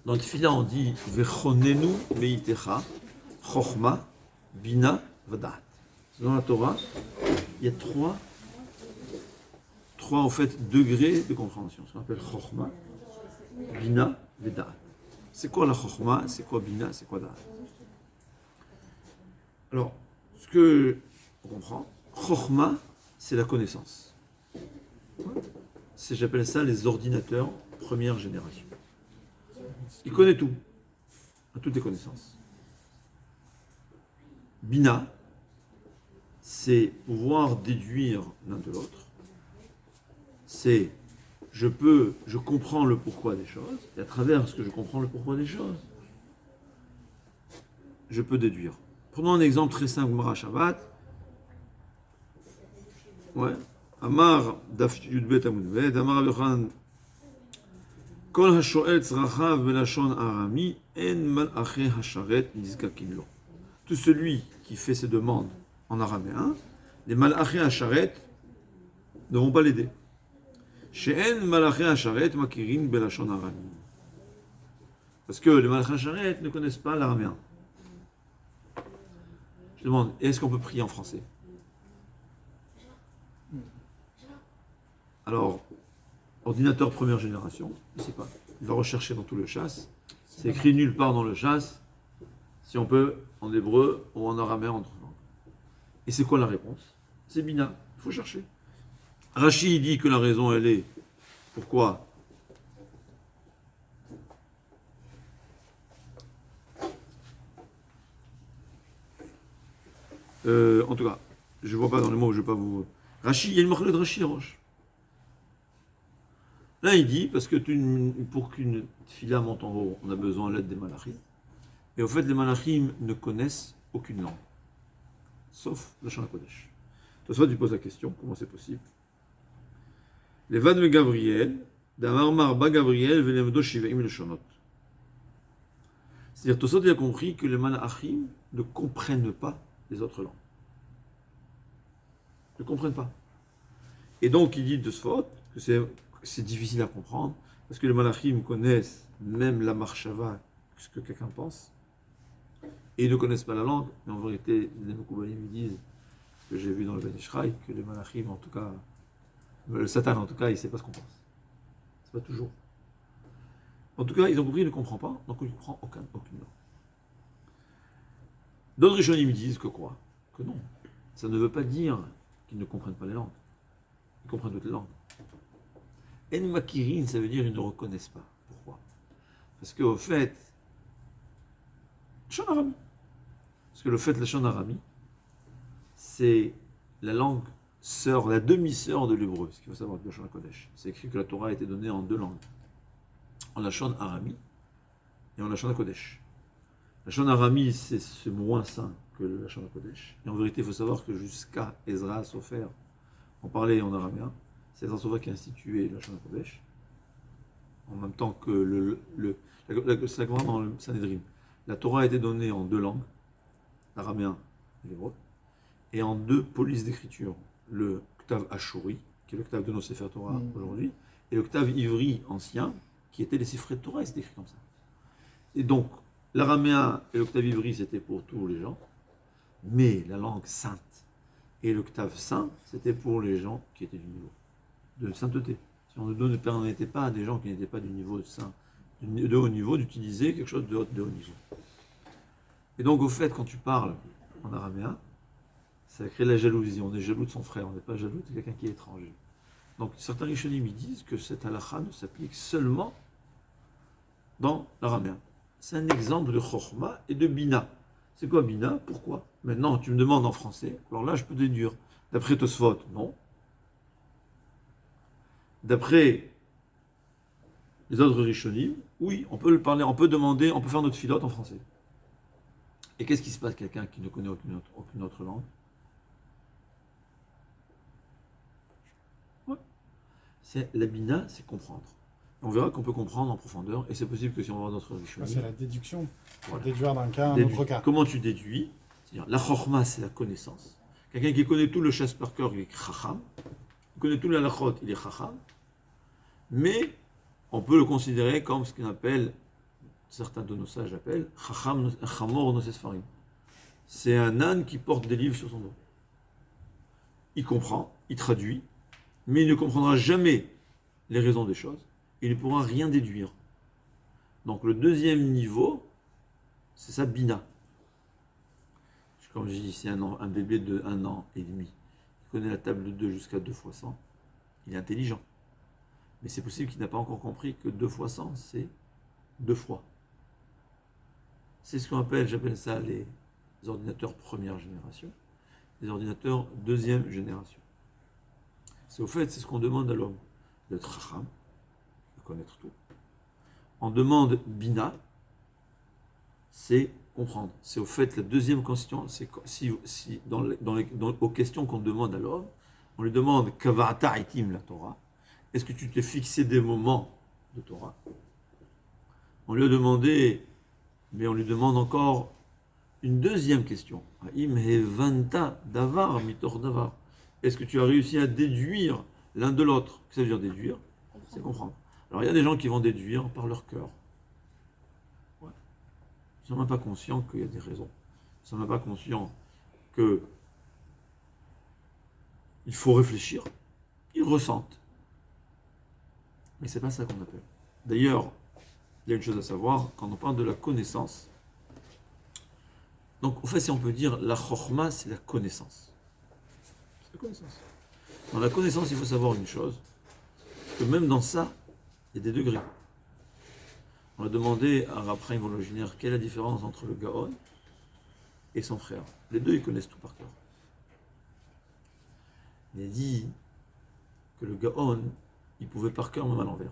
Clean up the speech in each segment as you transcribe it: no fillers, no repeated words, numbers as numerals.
Dans le Tefila, on dit Vechonenu beitecha, Chochma, Bina, Vadat. Dans la Torah, il y a trois en fait degrés de compréhension. Ce qu'on appelle Chochma, Bina, Vadat. C'est quoi la Chochma? C'est quoi Bina? C'est quoi Da'at? Alors, ce que on comprend, Chochma, c'est la connaissance. J'appelle ça les ordinateurs première génération. Il connaît tout, a toutes les connaissances. Bina, c'est pouvoir déduire l'un de l'autre. C'est je comprends le pourquoi des choses, et à travers ce que je comprends le pourquoi des choses, je peux déduire. Prenons un exemple très simple, Gemara Shabbat. Ouais. Amar Daf Yudbet Amudbet, Amar Abdochan, Kol HaShoel Tzrachav Belashon Arami, En Malaché Hasharet Nizkakin Lo. Tout celui qui fait ses demandes en araméen, les Malaché Hasharet ne vont pas l'aider. She'en Malaché Hasharet Makirin Belashon Arami. Parce que les Malaché Hasharet ne connaissent pas l'araméen. Je demande, est-ce qu'on peut prier en français? Alors, ordinateur première génération, je ne sais pas. Il va rechercher dans tout le chasse. C'est écrit nulle part dans le chasse si on peut en hébreu ou en araméen entre langues. Et c'est quoi la réponse? C'est Bina. Il faut chercher. Rashi dit que la raison, elle est pourquoi? En tout cas, je ne vois pas dans les mots, je ne vais pas vous. Rashi, il y a une marque de Rashi Roche. Là, il dit, parce que pour qu'une fila monte en haut, on a besoin de l'aide des malachim. Et au fait, les malachim ne connaissent aucune langue, sauf le Shana Kodesh. Toi, tu poses la question, comment c'est possible? Les Van me Gabriel, d'Amarmar ba Gabriel, Velemdo Shivaim le Shonot. C'est-à-dire, Tosot il a compris que les malachim ne comprennent pas les autres langues. Ils ne comprennent pas. Et donc, il dit de ce faute que c'est difficile à comprendre, parce que les malachim connaissent même la marshava, ce que quelqu'un pense, et ils ne connaissent pas la langue, mais en vérité, les Mekoubalim disent, que j'ai vu dans le Ben Ishraï, que les malachim, en tout cas, le Satan en tout cas, il ne sait pas ce qu'on pense. C'est pas toujours. En tout cas, ils ont compris, il ne comprend pas, donc il ne comprend aucune langue. D'autres Rishonim disent que quoi? Que non. Ça ne veut pas dire qu'ils ne comprennent pas les langues. Ils comprennent toutes les langues. En makirin, ça veut dire qu'ils ne reconnaissent pas. Pourquoi? Parce qu'au fait, Lachon Arami. Parce que le fait, Lachon Arami, c'est la langue sœur, la demi-sœur de l'hébreu. Ce qu'il faut savoir de Lachon HaKodesh. C'est écrit que la Torah a été donnée en deux langues. En Lachon Arami et en Lachon HaKodesh. Lachon Arami, c'est moins saint que le Lachon HaKodesh. Et en vérité, il faut savoir que jusqu'à Ezra Sofer, on parlait en araméen. C'est Ezra Sofer qui a institué la Lachon HaKodesh, en même temps que c'est la Gemara dans le Sanhedrin. La Torah a été donnée en deux langues, l'araméen et l'hébreu, et en deux polices d'écriture, le Ktav Ashuri, qui est le Ktav de nos Sefer Torah aujourd'hui, et le Ktav Ivri ancien, qui était les Sifrei de Torah, et c'était écrit comme ça. Et donc, l'araméen et le Ktav Ivri, c'était pour tous les gens, mais la langue sainte et le Ktav saint, c'était pour les gens qui étaient du niveau de sainteté. Si on ne permettait pas à des gens qui n'étaient pas du niveau de saint, de haut niveau, d'utiliser quelque chose de haut niveau. Et donc, au fait, quand tu parles en araméen, ça crée la jalousie. On est jaloux de son frère, on n'est pas jaloux de quelqu'un qui est étranger. Donc, certains rishonim disent que cette halakha ne s'applique seulement dans l'araméen. C'est un exemple de chokhma et de bina. C'est quoi bina? Pourquoi? Maintenant, tu me demandes en français. Alors là, je peux déduire. D'après Tosfot, non. D'après les autres rishonim, oui, on peut le parler, on peut demander, on peut faire notre filote en français. Et qu'est-ce qui se passe avec quelqu'un qui ne connaît aucune autre langue? Ouais. La bina, c'est comprendre. On verra qu'on peut comprendre en profondeur, et c'est possible que si on va voir notre rishonim. C'est la déduction. Voilà. Déduire dans un autre cas. Comment tu déduis? C'est-à-dire, la chokhma, c'est la connaissance. Quelqu'un qui connaît tout le chasse par cœur, il est chacham. Il connaît tout le halachot, il est chacham. Mais on peut le considérer comme ce qu'on appelle, certains de nos sages appellent, Chamor Noses Farim. C'est un âne qui porte des livres sur son dos. Il comprend, il traduit, mais il ne comprendra jamais les raisons des choses. Il ne pourra rien déduire. Donc le deuxième niveau, c'est ça, Bina. Comme je dis ici, un bébé de 1 an et demi, il connaît la table de 2 jusqu'à 2 fois 100, il est intelligent. Mais c'est possible qu'il n'a pas encore compris que 2 fois 100, c'est 2 fois. C'est ce qu'on appelle, j'appelle ça les ordinateurs première génération, les ordinateurs deuxième génération. C'est au fait, c'est ce qu'on demande à l'homme, d'être racham, de connaître tout. On demande bina, c'est comprendre. C'est au fait la deuxième question, c'est si aux questions qu'on demande à l'homme, on lui demande kavata itim la Torah, est-ce que tu t'es fixé des moments de Torah? On lui a demandé, mais on lui demande encore une deuxième question. Im hevanta davar mitor davar. Est-ce que tu as réussi à déduire l'un de l'autre? Qu'est-ce que ça veut dire déduire? C'est comprendre. Alors il y a des gens qui vont déduire par leur cœur. Ouais. Ils ne sont même pas conscients qu'il y a des raisons. Ils ne sont même pas conscients qu'il faut réfléchir. Ils ressentent. Mais c'est pas ça qu'on appelle. D'ailleurs, il y a une chose à savoir, quand on parle de la connaissance, donc, au fait, si on peut dire, la chokhma, c'est la connaissance. C'est la connaissance. Dans la connaissance, il faut savoir une chose, que même dans ça, il y a des degrés. On a demandé à Rav Chaim Volozhiner quelle est la différence entre le Gaon et son frère. Les deux, ils connaissent tout par cœur. Il a dit que le Gaon, il pouvait par cœur même à l'envers.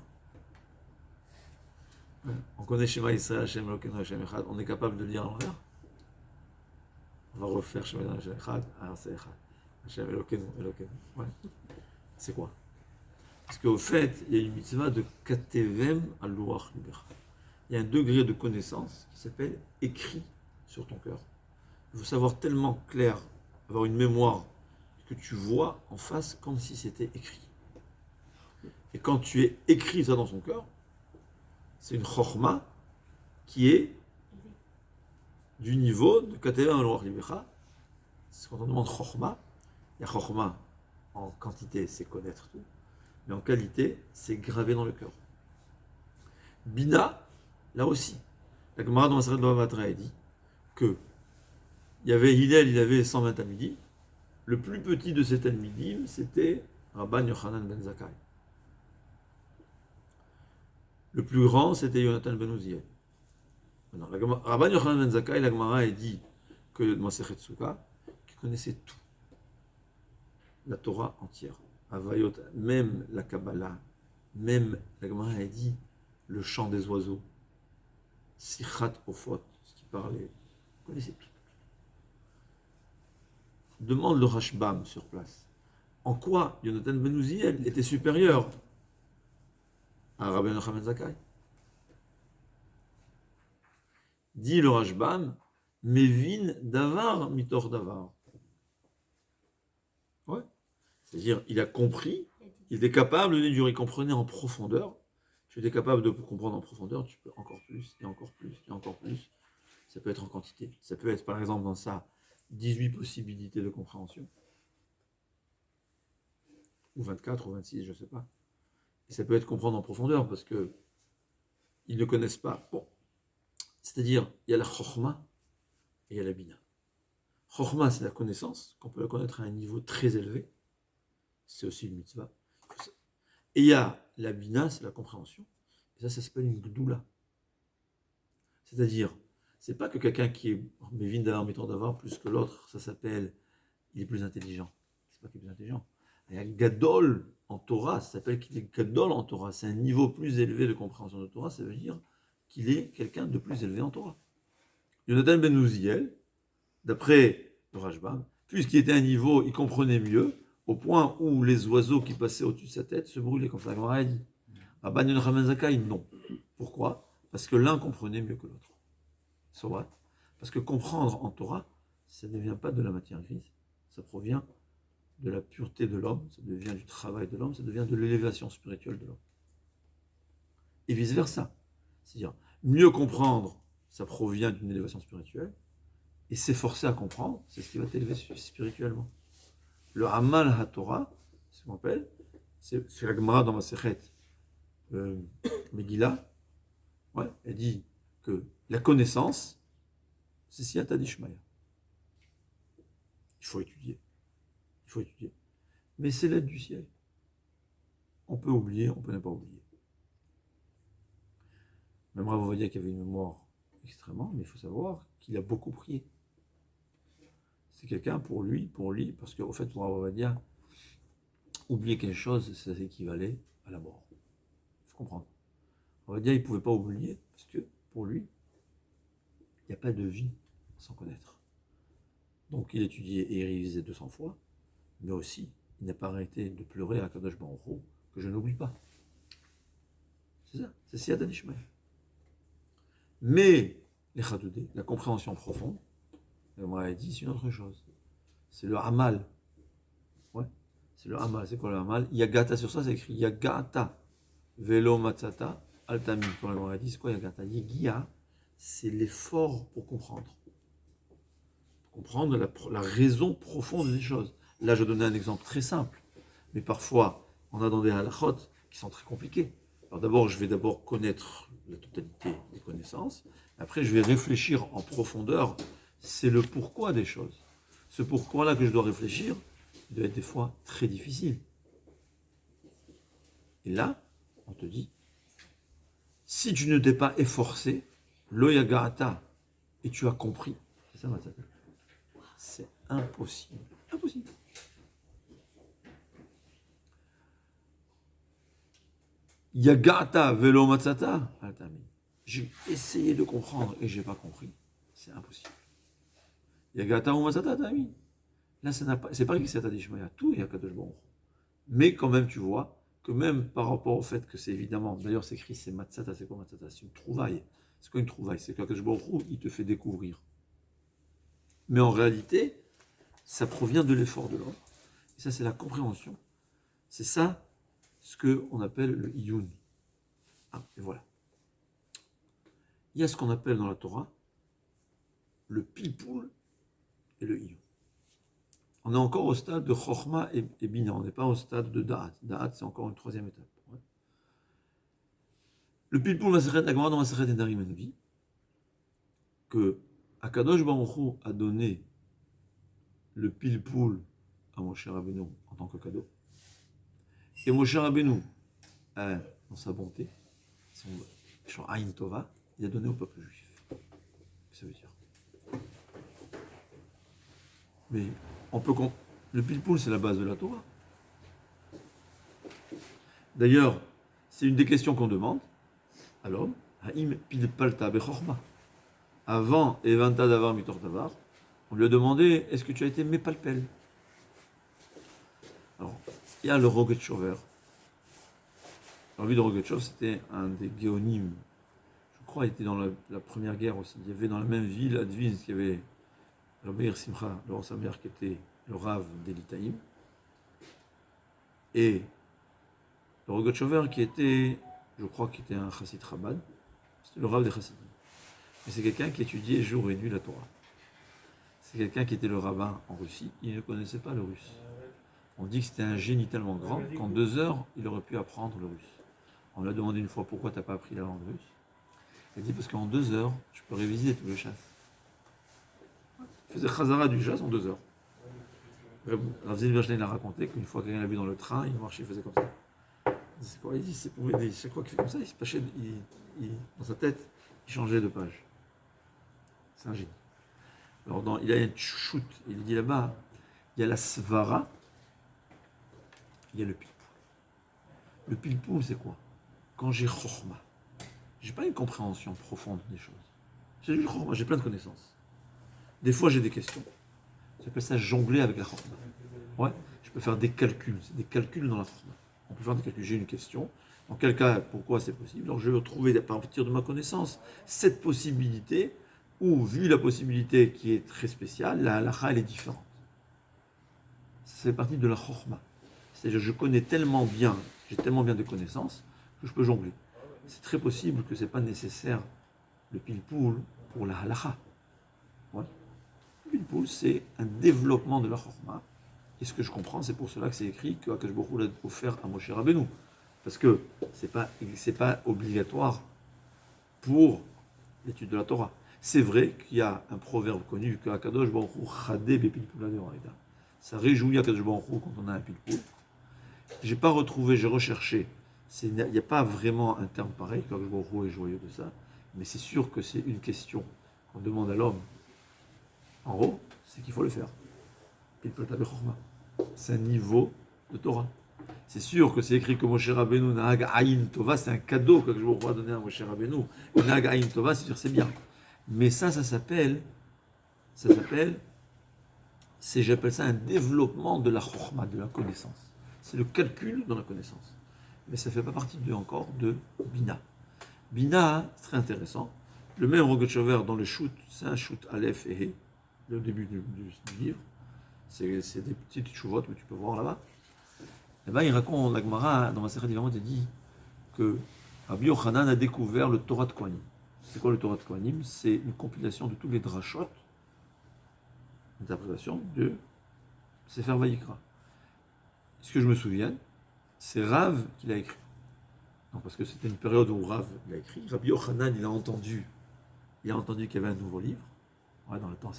On connaît Shema Yisrael, Hashem Elokeinu, Hashem Echad, on est capable de lire à l'envers. On va refaire Shema Yisrael, Hashem Echad, alors c'est Echad. Hashem Elokeinu, Elokeinu. Ouais. C'est quoi? Parce qu'au fait, il y a une mitzvah de Katevem al Luach Libecha. Il y a un degré de connaissance qui s'appelle écrit sur ton cœur. Il faut savoir tellement clair, avoir une mémoire, que tu vois en face comme si c'était écrit. Et quand tu es écrit ça dans son cœur, c'est une chokhma qui est du niveau de Katevem al Luach Libecha. C'est quand on demande chokhma, il y a chokhma en quantité, c'est connaître tout. Mais en qualité, c'est gravé dans le cœur. Bina, là aussi, la Gemara dans Maseret Bava Batra dit que il y avait Hillel, il avait 120 Talmidim. Le plus petit de ces Talmidim, c'était Rabban Yochanan ben Zakkai. Le plus grand, c'était Yonatan ben Uziel. Rabban Yochanan ben Zakkai, la Gemara dit que dans Masechet Sukkah, qu'il connaissait tout, la Torah entière. Avayot, même la Kabbalah, même la Gemara a dit le chant des oiseaux, Sichat Ofot, ce qui parlait, vous connaissez tout. Demande le Rashbam sur place. En quoi Yonatan ben Uziel était supérieur à Rabbi Yochanan ben Zakkai? Dit le Rashbam, Mevin davar mitor davar. Ouais. C'est-à-dire, il a compris, il était capable de déduire, il comprenait en profondeur. Tu es capable de comprendre en profondeur, tu peux encore plus, et encore plus, et encore plus. Ça peut être en quantité. Ça peut être, par exemple, dans ça, 18 possibilités de compréhension. Ou 24, ou 26, je ne sais pas. Et ça peut être comprendre en profondeur, parce que ils ne connaissent pas. Bon. C'est-à-dire, il y a la chokhma, et il y a la bina. Chokhma, c'est la connaissance, qu'on peut la connaître à un niveau très élevé. C'est aussi une mitzvah. Et il y a la bina, c'est la compréhension. Et ça s'appelle une gdoula. C'est-à-dire, c'est pas que quelqu'un qui est mévin d'avoir, méthode d'avoir plus que l'autre, ça s'appelle, il est plus intelligent. C'est pas qu'il est plus intelligent. Il y a gadol en Torah, ça s'appelle qu'il est gadol en Torah. C'est un niveau plus élevé de compréhension de Torah, ça veut dire qu'il est quelqu'un de plus élevé en Torah. Yonatan ben Uziel, d'après le Rashbam, puisqu'il était à un niveau, il comprenait mieux, au point où les oiseaux qui passaient au-dessus de sa tête se brûlaient, comme ça la Gemara a dit. Rabban Yochanan ben Zakkai, non. Pourquoi? Parce que l'un comprenait mieux que l'autre. So what? Parce que comprendre en Torah, ça ne vient pas de la matière grise, ça provient de la pureté de l'homme, ça devient du travail de l'homme, ça devient de l'élévation spirituelle de l'homme. et vice-versa. C'est-à-dire, mieux comprendre, ça provient d'une élévation spirituelle, et s'efforcer à comprendre, c'est ce qui va t'élever spirituellement. Le Amal HaTorah, c'est ce qu'on appelle, c'est la Gemara dans ma Sechet Megillah, ouais, elle dit que la connaissance, c'est Siyata Dishmaya. Il faut étudier. Il faut étudier. Mais c'est l'aide du ciel. On peut oublier, on peut ne pas oublier. Même Rav Ovadia qui avait une mémoire extrêmement, mais il faut savoir qu'il a beaucoup prié. C'est quelqu'un pour lui, parce qu'au fait, pour Rav Ovadia, oublier quelque chose, ça équivalait à la mort. Il faut comprendre. Rav Ovadia, il ne pouvait pas oublier, parce que pour lui, il n'y a pas de vie sans connaître. Donc il étudiait et il révisait 200 fois, mais aussi, il n'a pas arrêté de pleurer à Kadosh Baruch Hu, que je n'oublie pas. C'est ça, c'est Siyata Dishmaya. Mais les Chadoudé, la compréhension profonde, on m'a dit, c'est une autre chose. C'est le Hamal. Ouais, c'est le Hamal. C'est quoi le Hamal? Yagata, sur ça, c'est écrit Yagata. Velo Matzata, Altami. Quand on m'a dit, c'est quoi Yagata? Yegia, c'est l'effort pour comprendre. Pour comprendre la raison profonde des choses. Là, je donnais un exemple très simple. Mais parfois, on a dans des halachot qui sont très compliqués. Alors d'abord, je vais connaître la totalité des connaissances. Après, je vais réfléchir en profondeur. C'est le pourquoi des choses. Ce pourquoi-là que je dois réfléchir, il doit être des fois très difficile. Et là, on te dit, si tu ne t'es pas efforcé, l'oyagata, et tu as compris, c'est ça, Matzata, c'est impossible. Impossible. Yagata velo matzata, j'ai essayé de comprendre et je n'ai pas compris. C'est impossible. Yagata ou matzata, tami. Là, c'est pas que c'est Tadishmaya, tout est Akadosh Baruch. Mais quand même, tu vois que même par rapport au fait que c'est évidemment, d'ailleurs, c'est écrit, c'est matzata, c'est quoi matzata? C'est une trouvaille. C'est quoi une trouvaille? C'est qu'Akadosh Baruch il te fait découvrir. Mais en réalité, ça provient de l'effort de l'homme. Et ça, c'est la compréhension. C'est ça ce qu'on appelle le iyun. Ah, et voilà. Il y a ce qu'on appelle dans la Torah le pilpoul et le iyun. On est encore au stade de Chochma et Bina, on n'est pas au stade de Da'at. Da'at, c'est encore une troisième étape. Ouais. Le pilpoul, la Gemara dans Masechet Nedarim nous dit que Akadosh Baruch Hu a donné le pilpoul à Moshe Rabbeinu en tant que cadeau. Et Moshe Rabbeinu, dans sa bonté, son Aïn Tova, il a donné au peuple juif. Qu'est-ce que ça veut dire? Mais le pilpoul, c'est la base de la Torah. D'ailleurs, c'est une des questions qu'on demande à l'homme. Haïm pilpalta bechorma. Avant Evanta davar mitor davar, on lui a demandé, est-ce que tu as été mépalpel? Alors, il y a le Rogatchover. Alors lui, le Rogatchover, c'était un des géonymes. Je crois qu'il était dans la première guerre aussi. Il y avait dans la même ville, à Dvinsk, il y avait le Meir Simcha, le Samer, qui était le Rav des Litaïm. Et le Rogatchover, qui était, je crois qu'il était un Chassid Chabad. C'était le Rav des Chassidim. Mais c'est quelqu'un qui étudiait jour et nuit la Torah. C'est quelqu'un qui était le rabbin en Russie. Il ne connaissait pas le russe. On dit que c'était un génie tellement grand qu'en 2 heures, il aurait pu apprendre le russe. On lui a demandé une fois pourquoi tu n'as pas appris la langue russe. Il a dit parce qu'en 2 heures, je peux réviser tout le chasse. Il faisait Chazara du chasse en 2 heures. Rav Zin Berstein a raconté qu'une fois quelqu'un l'a vu dans le train, il marchait, il faisait comme ça. C'est quoi? Il dit c'est pour aider. Chaque fois qu'il fait comme ça, il se pâchait, dans sa tête, il changeait de page. C'est un génie. Alors il a un shoot, il dit là-bas, il y a la svara, il y a le pilpoul. Le pilpoul, c'est quoi? Quand j'ai chokhma, j'ai pas une compréhension profonde des choses. J'ai juste chokhma, j'ai plein de connaissances. Des fois, j'ai des questions. J'appelle ça jongler avec la chokhma. Ouais, je peux faire des calculs. C'est des calculs dans la chokhma. On peut faire des calculs. J'ai une question. Dans quel cas, pourquoi c'est possible? Alors, je vais trouver, à partir de ma connaissance, cette possibilité, ou vu la possibilité qui est très spéciale, la halakha, elle est différente. Ça fait partie de la chokhma. C'est-à-dire, je connais tellement bien, j'ai tellement bien de connaissances, que je peux jongler. c'est très possible que ce n'est pas nécessaire le pilpoul pour la halacha. Ouais. Le pilpoul, c'est un développement de la chorma. Et ce que je comprends, c'est pour cela que c'est écrit que Akash Baruch Hu l'a offert à Moshe Rabbeinu. Parce que ce n'est pas obligatoire pour l'étude de la Torah. C'est vrai qu'il y a un proverbe connu que Akadosh Baruch Hu chadé bepilpoula deoraita. Ça réjouit Akadosh Baruch Hu quand on a un pilpoul. J'ai pas retrouvé, j'ai recherché. Il n'y a pas vraiment un terme pareil, Akadosh Baruch Hu est joyeux de ça. Mais c'est sûr que c'est une question qu'on demande à l'homme. En haut, c'est qu'il faut le faire. Pilpoula bechorma. C'est un niveau de Torah. C'est sûr que c'est écrit que Moshe Rabbeinu Nahag Ayin Tova, c'est un cadeau que je vous dois donner à Moshe Rabbeinu. Nahag Ayin Tova, c'est-à-dire c'est bien. Mais ça s'appelle, j'appelle ça un développement de la chorma, de la connaissance. C'est le calcul dans la connaissance. Mais ça ne fait pas partie encore de Bina. Bina, c'est très intéressant. Le même Rogatchover dans le shoot, c'est un shoot Aleph et He, le début du livre. C'est des petites chouvottes, mais tu peux voir là-bas. Et bien, il raconte, la Gemara, dans ma série d'Ivamot, il dit que Rabbi Yochanan a découvert le Torah de Kohanim. C'est quoi le Torah de Kohanim? C'est une compilation de tous les drashot, interprétation de Sefer Vayikra. Ce que je me souviens, c'est Rav qui l'a écrit. Non, parce que c'était une période où Rav l'a écrit. Rabbi Yochanan, il a entendu qu'il y avait un nouveau livre. Ouais, dans le temps,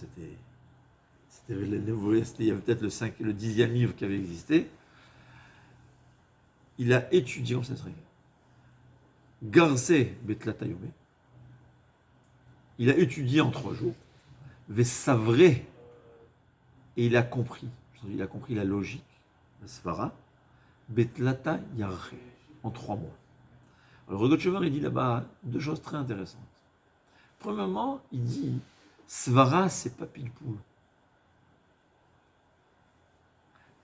il y avait peut-être le 10e livre qui avait existé. Il a étudié, comme ça serait, Garsé Betlatayome. Il a étudié en 3 jours. Vesavré. Et il a compris. Il a compris la logique, la svara. Betlata Yarre. En 3 mois. Alors, Rogatchover, il dit là-bas 2 choses très intéressantes. Premièrement, il dit svara, c'est pas pilpoul.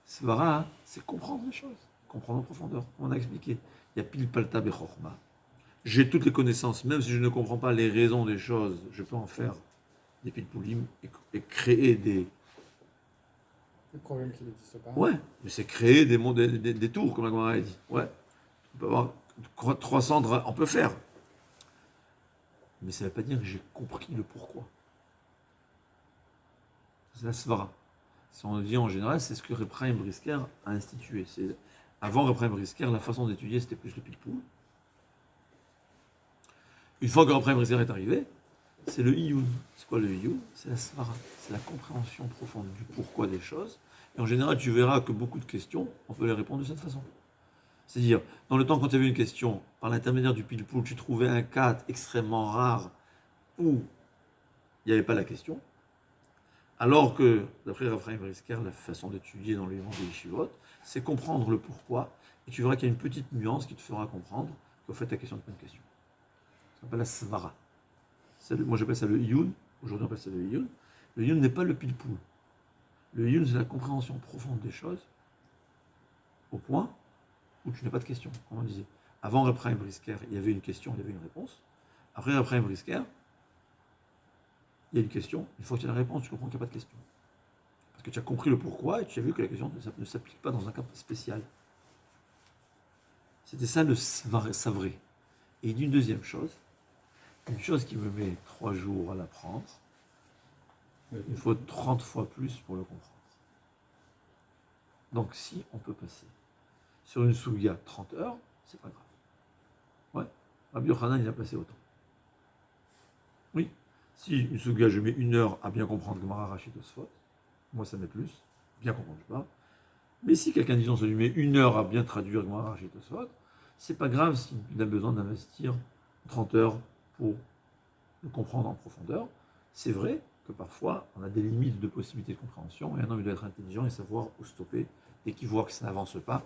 Svara, c'est comprendre les choses. Comprendre en profondeur, comme on a expliqué. Il y a pile palta bechorma. J'ai toutes les connaissances, même si je ne comprends pas les raisons des choses, je peux en faire des pilpoulim et créer des problèmes qui n'existent pas. Ouais, mais c'est créer des tours, comme la Gemara a dit. Ouais, on peut avoir 300, on peut faire. Mais ça ne veut pas dire que j'ai compris le pourquoi. C'est la svara. Si on dit en général, c'est ce que Reb Chaim Brisker a institué. Avant Reb Chaim Brisker, la façon d'étudier, c'était plus le pilpoul. Une fois que Reb Chaim Brisker est arrivé, c'est le iyun. C'est quoi le iyun? C'est la svara. C'est la compréhension profonde du pourquoi des choses. Et en général, tu verras que beaucoup de questions, on peut les répondre de cette façon. C'est-à-dire, dans le temps, quand tu avais une question, par l'intermédiaire du pilpoul, tu trouvais un cas extrêmement rare où il n'y avait pas la question. Alors que, d'après Raphaël Brisker, la façon d'étudier dans les mondes des yeshivot, c'est comprendre le pourquoi, et tu verras qu'il y a une petite nuance qui te fera comprendre qu'au fait, ta question n'est pas une question. Ça s'appelle la svara. Moi, j'appelle ça le iyun. Aujourd'hui, on appelle ça le iyun. Le iyun n'est pas le pilpoul. Le iyun, c'est la compréhension profonde des choses, au point où tu n'as pas de question, comme on disait. Avant Raphaël Brisker, il y avait une question, il y avait une réponse. Après Raphaël Brisker, il y a une question, une fois que tu as la réponse, tu comprends qu'il n'y a pas de question. Parce que tu as compris le pourquoi et tu as vu que la question ne s'applique pas dans un cas spécial. C'était ça le savré. Et une deuxième chose, une chose qui me met 3 jours à l'apprendre, il faut 30 fois plus pour le comprendre. Donc si on peut passer sur une souga 30 heures, c'est pas grave. Ouais, Rabbi Yochanan, il a passé autant. Oui. Si une souga, je mets 1 heure à bien comprendre Gemara Rachid Tosfot, moi ça met plus, bien comprendre, je parle. Mais si quelqu'un, disons, ça lui met 1 heure à bien traduire Gemara Rachid Tosfot, c'est pas grave s'il a besoin d'investir 30 heures pour le comprendre en profondeur. C'est vrai que parfois, on a des limites de possibilités de compréhension, et un homme doit être intelligent et savoir où stopper. Dès qu'il voit que ça n'avance pas,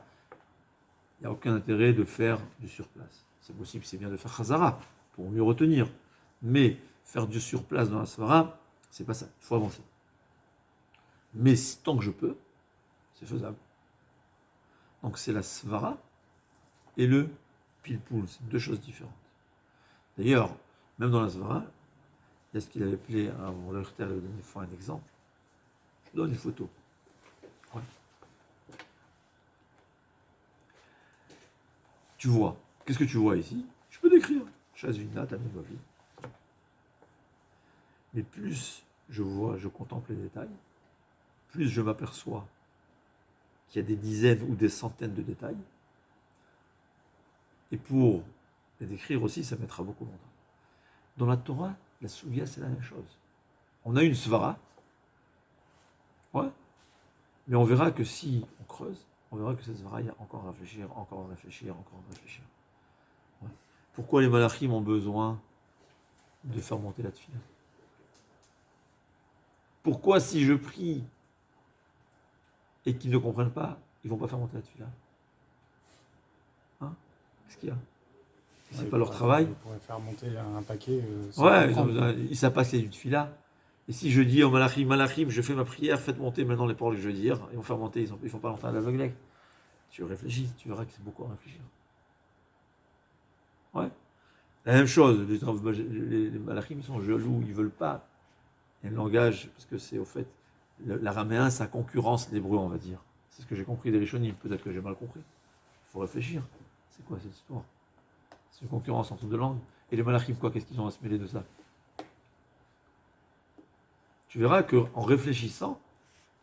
il n'y a aucun intérêt de faire du surplace. C'est possible, c'est bien de faire Chazara, pour mieux retenir. Mais faire du surplace dans la svara, c'est pas ça. Il faut avancer. Mais tant que je peux, c'est faisable. Donc c'est la svara et le pilpoul. C'est 2 choses différentes. D'ailleurs, même dans la svara, il y a ce qu'il avait appelé, on l'a donné une fois un exemple. Je donne une photo. Ouais. Tu vois. Qu'est-ce que tu vois ici? Je peux décrire. Shazvina, Tamivavi. Mais plus je vois, je contemple les détails, plus je m'aperçois qu'il y a des dizaines ou des centaines de détails. Et pour les décrire aussi, ça mettra beaucoup longtemps. Dans la Torah, la Sugya, c'est la même chose. On a une svara, ouais, mais on verra que si on creuse, on verra que cette svara, il y a encore à réfléchir, encore à réfléchir, encore à réfléchir. Ouais. Pourquoi les malachim ont besoin de faire monter la tefila? Pourquoi si je prie et qu'ils ne comprennent pas, ils ne vont pas faire monter la tefila? Hein? Qu'est-ce qu'il y a? C'est pas leur travail. Ils pourraient faire monter un paquet. Ouais, ils savent pas que c'est une tefila. Et si je dis au malachim, je fais ma prière, faites monter maintenant les paroles que je veux dire, ils vont faire monter, ils ne font pas monter à l'aveuglette. Tu réfléchis, tu verras que c'est beaucoup à réfléchir. Ouais. La même chose, les malachim sont jaloux, ils veulent pas. Il y a un langage, parce que c'est au fait, l'araméen, ça concurrence l'hébreu, on va dire. C'est ce que j'ai compris des Rishonim, peut-être que j'ai mal compris. Il faut réfléchir. C'est quoi cette histoire? C'est une concurrence entre deux langues. Et les malachim, quoi, qu'est-ce qu'ils ont à se mêler de ça? Tu verras qu'en réfléchissant,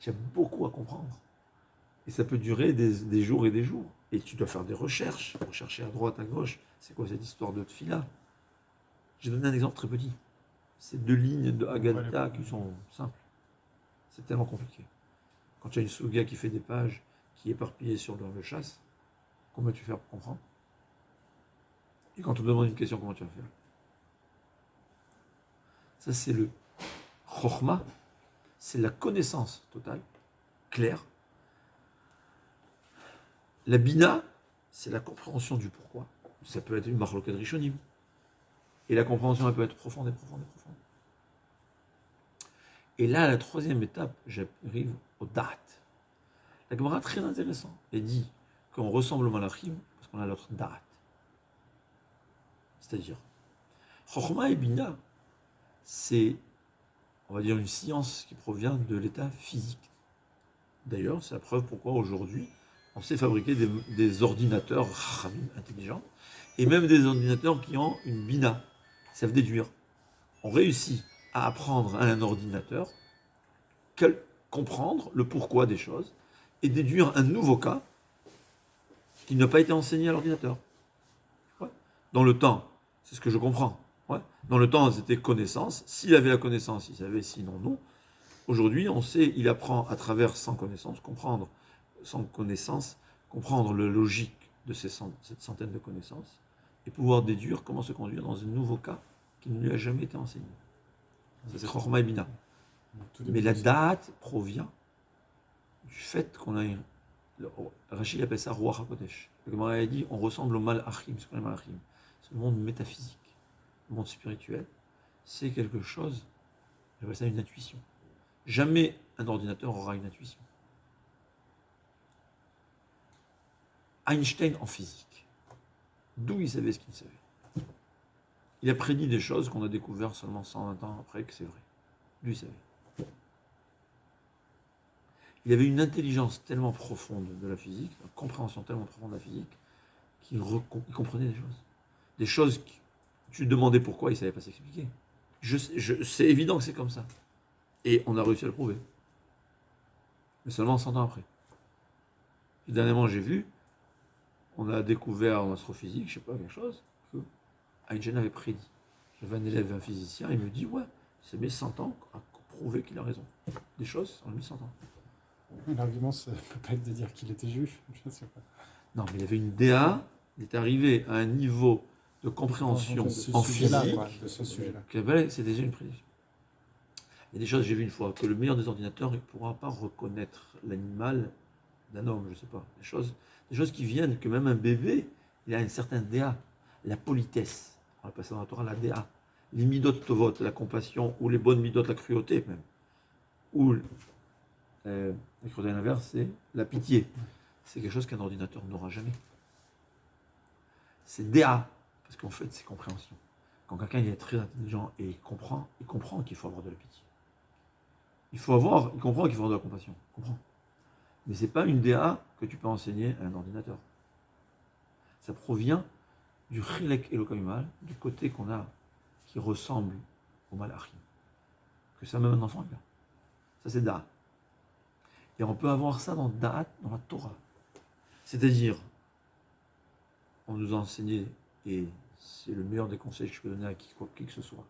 il y a beaucoup à comprendre. Et ça peut durer des jours et des jours. Et tu dois faire des recherches, rechercher à droite, à gauche. C'est quoi cette histoire de tefila? J'ai donné un exemple très petit. C'est deux lignes de Haggadah qui sont simples. C'est tellement compliqué. Quand tu as une souga qui fait des pages, qui est éparpillée sur le chasse, comment tu fais pour comprendre? Et quand on te demande une question, comment tu vas faire? Ça, c'est le Chokhmah, c'est la connaissance totale, claire. La Bina, c'est la compréhension du pourquoi. Ça peut être une marloquet de Rishonim. Et la compréhension, elle peut être profonde et profonde et profonde. Et là, la troisième étape, j'arrive au Da'at. La Gemara, très intéressant, elle dit qu'on ressemble au Malachim parce qu'on a notre Da'at. C'est-à-dire, Chokhmah et Bina, c'est, on va dire, une science qui provient de l'état physique. D'ailleurs, c'est la preuve pourquoi aujourd'hui, on sait fabriquer des ordinateurs intelligents, et même des ordinateurs qui ont une bina, qui savent déduire. On réussit à apprendre à un ordinateur, comprendre le pourquoi des choses, et déduire un nouveau cas qui n'a pas été enseigné à l'ordinateur. Ouais. Dans le temps, c'est ce que je comprends. Ouais. Dans le temps, c'était connaissance. S'il avait la connaissance, il savait, sinon non. Aujourd'hui, on sait, il apprend à travers sans connaissance, comprendre le logique de cette centaine de connaissances et pouvoir déduire comment se conduire dans un nouveau cas qui ne lui a jamais été enseigné. Ça, c'est Chokhmah et Bina. Mais la date provient du fait qu'on a Rachid appelle ça Ruach HaKodesh. Le Gemara a dit on ressemble au Malachim, ce qu'on est Malachim. C'est le monde métaphysique, le monde spirituel. C'est quelque chose, j'appelle ça une intuition. Jamais un ordinateur aura une intuition. Einstein en physique. D'où il savait ce qu'il savait? Il a prédit des choses qu'on a découvert seulement 120 ans après que c'est vrai. Lui, il savait. Il avait une intelligence tellement profonde de la physique, une compréhension tellement profonde de la physique, qu'il comprenait des choses. Des choses que tu lui demandais pourquoi, il ne savait pas s'expliquer. C'est évident que c'est comme ça. Et on a réussi à le prouver. Mais seulement 100 ans après. Et dernièrement, j'ai vu, on a découvert en astrophysique, je ne sais pas, quelque chose, que Einstein avait prédit. J'avais un élève, un physicien, il me dit, ouais, c'est mis 100 ans à prouver qu'il a raison. Des choses, on a mis 100 ans. L'argument, ça ne peut pas être de dire qu'il était juif, je ne sais pas. Non, mais il avait une DA, il est arrivé à un niveau de compréhension en physique, de ce sujet-là. C'est déjà une prédiction. Il y a des choses, j'ai vu une fois, que le meilleur des ordinateurs ne pourra pas reconnaître l'animal d'un homme, je ne sais pas. Des choses qui viennent, que même un bébé, il a une certaine DA. La politesse, on va passer dans la Torah, la DA. Les midot tovot, la compassion, ou les bonnes midot, la cruauté même. Ou, la cruauté à l'inverse, c'est la pitié. C'est quelque chose qu'un ordinateur n'aura jamais. C'est DA, parce qu'en fait, c'est compréhension. Quand quelqu'un est très intelligent et il comprend qu'il faut avoir de la pitié. Il comprend qu'il faut avoir de la compassion. Il comprend. Mais ce n'est pas une DA que tu peux enseigner à un ordinateur. Ça provient du chilek elokaïmal, du côté qu'on a, qui ressemble au malachim. Que ça, même un enfant, là. Ça, c'est da'at. Et on peut avoir ça dans da'at, dans la Torah. C'est-à-dire, on nous a enseigné, et c'est le meilleur des conseils que je peux donner à qui que ce soit,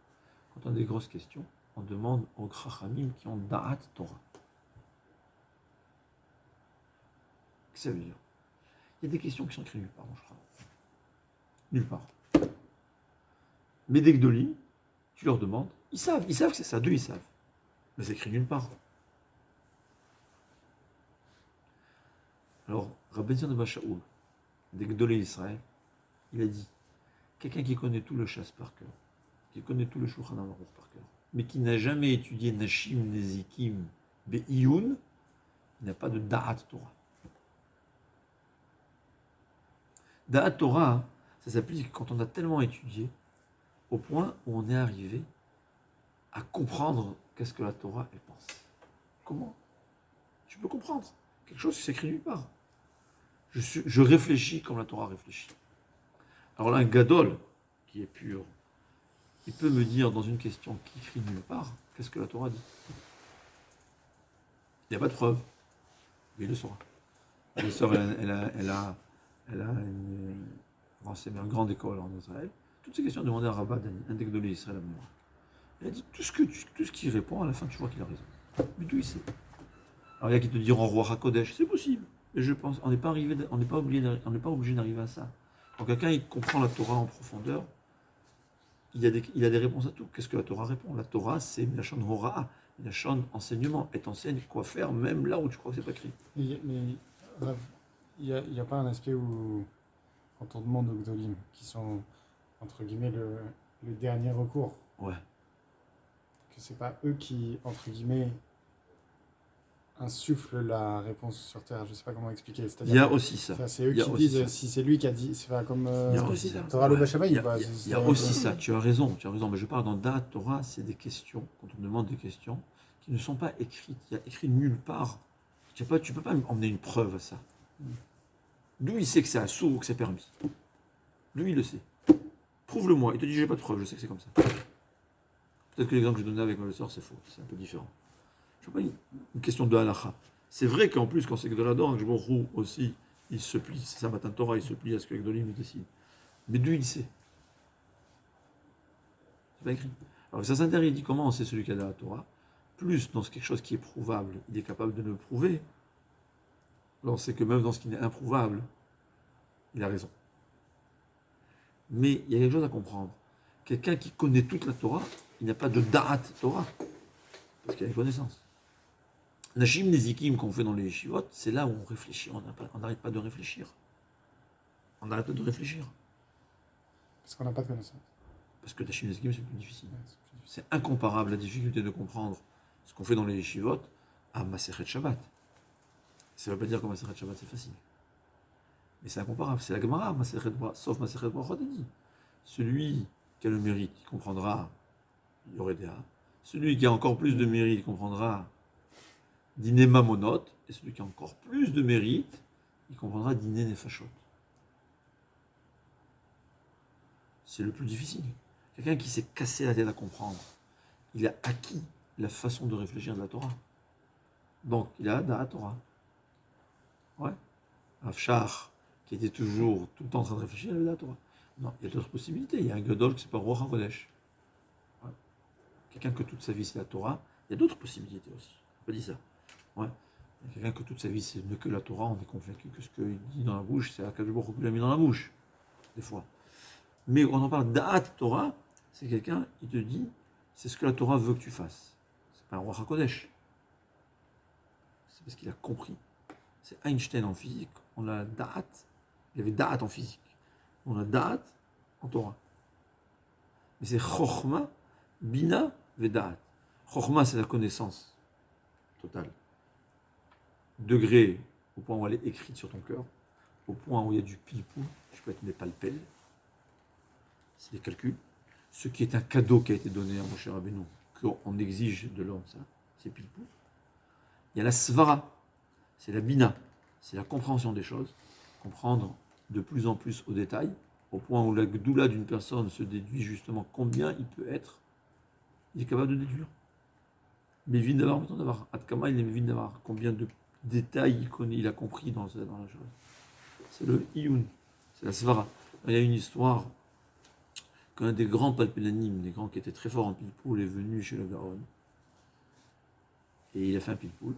quand on a des grosses questions, on demande aux Chachamim qui ont da'at Torah. Qu'est-ce que ça veut dire? Il y a des questions qui sont écrites nulle part, je crois. Nulle part. Mais des Gdolim, tu leur demandes, ils savent que c'est ça, d'eux ils savent. Mais c'est écrit nulle part. Alors, Rabbi Zion de Bachaoul, des Gdolé Israël, il a dit, quelqu'un qui connaît tout le chasse par cœur, qui connaît tout le Shulchan Aruch par cœur, mais qui n'a jamais étudié Nashim, Nezikim, Be'iyun, il n'a pas de Da'at Torah. Da'at Torah, ça s'applique quand on a tellement étudié, au point où on est arrivé à comprendre qu'est-ce que la Torah elle pense. Comment? Tu peux comprendre quelque chose qui s'écrit nulle part. Je réfléchis comme la Torah réfléchit. Alors là, un gadol qui est pur, il peut me dire dans une question qui écrit nulle part, qu'est-ce que la Torah dit? Il n'y a pas de preuve, mais il le saura. Ma sœur, elle a renseigné une grande école en Israël. Toutes ces questions demandées à Rabat, un des gadolés Israël à mémoire. Il a dit tout ce qu'il répond, à la fin tu vois qu'il a raison. Mais d'où il sait? Alors il y a qui te diront roi HaKodesh, c'est possible. Et je pense, on n'est pas obligé d'arriver à ça. Quand quelqu'un il comprend la Torah en profondeur, il a des réponses à tout. Qu'est-ce que la Torah répond? La Torah, c'est Milachon Hora'a, Milachon enseignement. Elle t'enseigne quoi faire, même là où tu crois que c'est pas écrit. Mais il n'y a pas un aspect où, quand on demande aux Gdolim, qui sont, entre guillemets, le dernier recours, Ouais. que c'est pas eux qui, entre guillemets, insufflent la réponse sur Terre. Je sais pas comment expliquer. Il y a aussi ça. C'est eux qui disent si c'est lui qui a dit. C'est pas comme. Il y a aussi ça. Torah le Bachamay, il y a aussi ça. Tu as raison. Mais je parle dans Da'at Torah, c'est des questions. Quand on demande des questions qui ne sont pas écrites, il y a écrit nulle part. Tu peux pas emmener une preuve à ça. D'où il sait que c'est assourd ou que c'est permis? D'où il le sait? Prouve-le-moi. Il te dit j'ai pas de preuve. Je sais que c'est comme ça. Peut-être que l'exemple que je donnais avec ma sœur c'est faux. C'est un peu différent. Je ne sais pas, une question de halacha. C'est vrai qu'en plus, quand c'est que de la dor, Baruch aussi, il se plie, c'est ça, Matan Torah, il se plie à ce que Gdolim décide. Mais d'où il sait? C'est pas écrit. Alors ça s'intéresse, il dit comment c'est celui qui a de la Torah. Plus dans quelque chose qui est prouvable, il est capable de le prouver. Alors c'est que même dans ce qui est improuvable, il a raison. Mais il y a quelque chose à comprendre. Quelqu'un qui connaît toute la Torah, il n'a pas de Da'at Torah. Parce qu'il a une connaissance. Nashim Nezikim qu'on fait dans les yeshivot, c'est là où on réfléchit, on n'arrête pas de réfléchir. On n'arrête pas de réfléchir. Parce qu'on n'a pas de connaissance. Parce que Nashim Nezikim c'est plus difficile. C'est incomparable la difficulté de comprendre ce qu'on fait dans les yeshivot à Masechet Shabbat. Ça ne veut pas dire que Masechet Shabbat c'est facile. Mais c'est incomparable. C'est la Gemara, sauf Masechet Brachot dit. Celui qui a le mérite, il comprendra Yoredea. Celui qui a encore plus de mérite, il comprendra Dîner Mamonot, et celui qui a encore plus de mérite, il comprendra Dîner Nefashot. C'est le plus difficile. Quelqu'un qui s'est cassé la tête à comprendre, il a acquis la façon de réfléchir de la Torah. Donc, il a la Torah. Ouais. Afshar, qui était toujours tout le temps en train de réfléchir, il avait la Torah. Non, il y a d'autres possibilités. Il y a un Gadol qui c'est pas Roi HaKodesh. Ouais. Quelqu'un que toute sa vie c'est la Torah, il y a d'autres possibilités aussi. On peut dire ça. Ouais. Quelqu'un que toute sa vie c'est que la Torah, on est convaincu que ce qu'il dit dans la bouche, c'est Akadosh Baruch Hu qui l'a mis dans la bouche, des fois. Mais quand on parle d'A'at Torah, c'est quelqu'un qui te dit, c'est ce que la Torah veut que tu fasses. C'est pas un roi HaKodesh. C'est parce qu'il a compris. C'est Einstein en physique, on a Da'at, il y avait Da'at en physique. On a Da'at en Torah. Mais c'est Chochma, Bina, Veda'at. Chochma, c'est la connaissance totale. Degré au point où elle est écrite sur ton cœur, au point où il y a du pilpou, je peux être mes palpels, c'est des calculs. Ce qui est un cadeau qui a été donné à Moshe Rabbeinu, qu'on exige de l'homme, ça, c'est pilpou. Il y a la svara, c'est la bina, c'est la compréhension des choses, comprendre de plus en plus au détail, au point où la gdoula d'une personne se déduit justement combien il peut être, il est capable de déduire. Mevin d'avoir, mettons d'avoir, Adkama, il est Mevin d'avoir, combien de détails il connaît, il a compris dans la chose. C'est le Iyun, c'est la Svara. Il y a une histoire qu'un des grands palpélanim, des grands qui étaient très forts en pilpoul, est venu chez le Gaon. Et il a fait un pilpoul.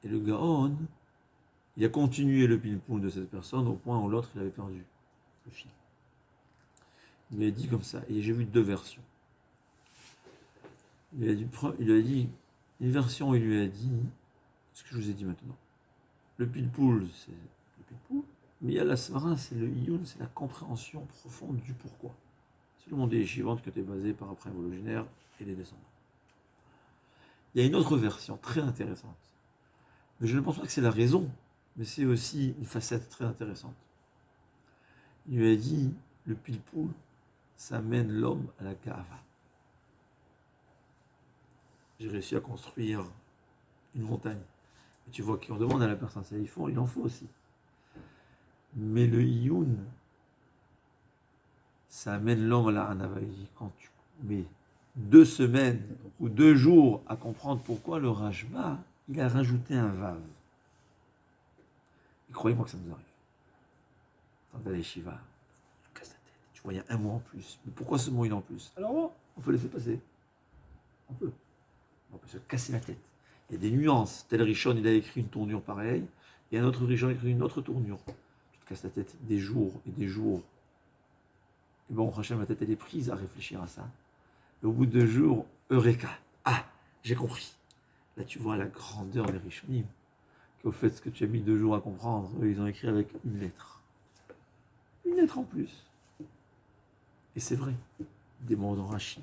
Et le Gaon, il a continué le pilpoul de cette personne au point où l'autre, il avait perdu le fil. Il lui a dit comme ça, et j'ai vu deux versions. Il lui a dit, une version, il lui a dit, ce que je vous ai dit maintenant. Le pilpoul, c'est le pilpoul, mais il y a la svara, c'est le iyun, c'est la compréhension profonde du pourquoi. C'est le monde des yeshivantes que tu es basé par après invologénaire et les descendants. Il y a une autre version très intéressante, mais je ne pense pas que c'est la raison, mais c'est aussi une facette très intéressante. Il lui a dit, le pilpoul, ça mène l'homme à la kava. J'ai réussi à construire une montagne. Et tu vois qu'on demande à la personne, ça il en faut aussi. Mais le iyun, ça amène l'homme à la hanava. Quand tu mets 2 semaines ou 2 jours à comprendre pourquoi le Rajba, il a rajouté un vav. Et croyez-moi que ça nous arrive. Quand tu as les Shiva, tu casses la tête. Tu vois, il y a un mot en plus. Mais pourquoi ce mot il est en plus? Alors bon, on peut laisser passer. On peut se casser la tête. Il y a des nuances. Tel Rishon, il a écrit une tournure pareille, et un autre Rishon a écrit une autre tournure. Tu te casses la tête des jours et des jours. Et bon, Hachem, la tête, elle est prise à réfléchir à ça. Et au bout de 2 jours, Eureka. Ah, j'ai compris. Là, tu vois la grandeur des Rishonim. Qu'au fait, ce que tu as mis 2 jours à comprendre, eux, ils ont écrit avec une lettre. Une lettre en plus. Et c'est vrai. Des mots dans Rashi.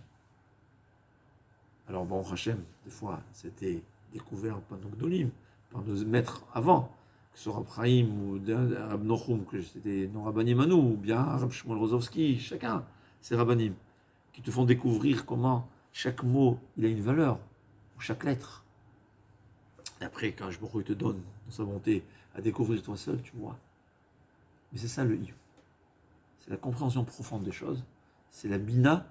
Alors bon, Hachem, des fois, c'était découvert par nos gdolim, par nos maîtres avant, que ce soit Rab Chaim ou Rab Nochum, que c'était nos Rabbanim à nous, ou bien Rab Shmuel Rozovski, chacun, ces Rabbanim, qui te font découvrir comment chaque mot, il a une valeur, ou chaque lettre. Et après, quand je te donne, dans sa bonté, à découvrir toi seul, tu vois. Mais c'est ça le Iyun. C'est la compréhension profonde des choses, c'est la Bina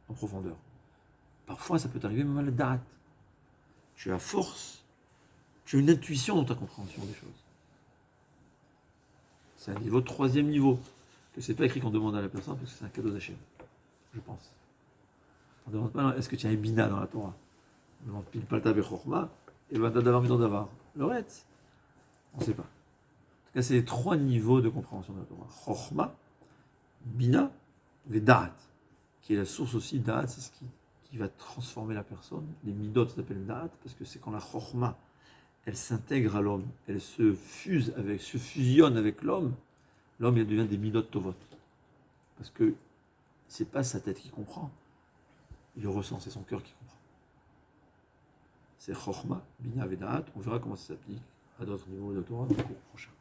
en profondeur. Parfois, ça peut t'arriver même à la date. Tu as force, tu as une intuition dans ta compréhension des choses. C'est un niveau, 3e niveau, que c'est pas écrit qu'on demande à la personne, parce que c'est un cadeau d'Hachem, je pense. On ne demande pas, est-ce que tu as un bina dans la Torah? On demande pile palta bechorma, et vada davar midon davar. Le reste, on ne sait pas. En tout cas, c'est les 3 niveaux de compréhension de la Torah. Chorma, bina, vedaat, qui est la source aussi, daat, c'est ce qui va transformer la personne. Les midot s'appellent da'at parce que c'est quand la chorma, elle s'intègre à l'homme, elle se fusionne avec l'homme, l'homme il devient des midot tovot. Parce que c'est pas sa tête qui comprend, il le ressent, c'est son cœur qui comprend. C'est chorma, bina et da'at, on verra comment ça s'applique à d'autres niveaux de Torah dans le cours prochain.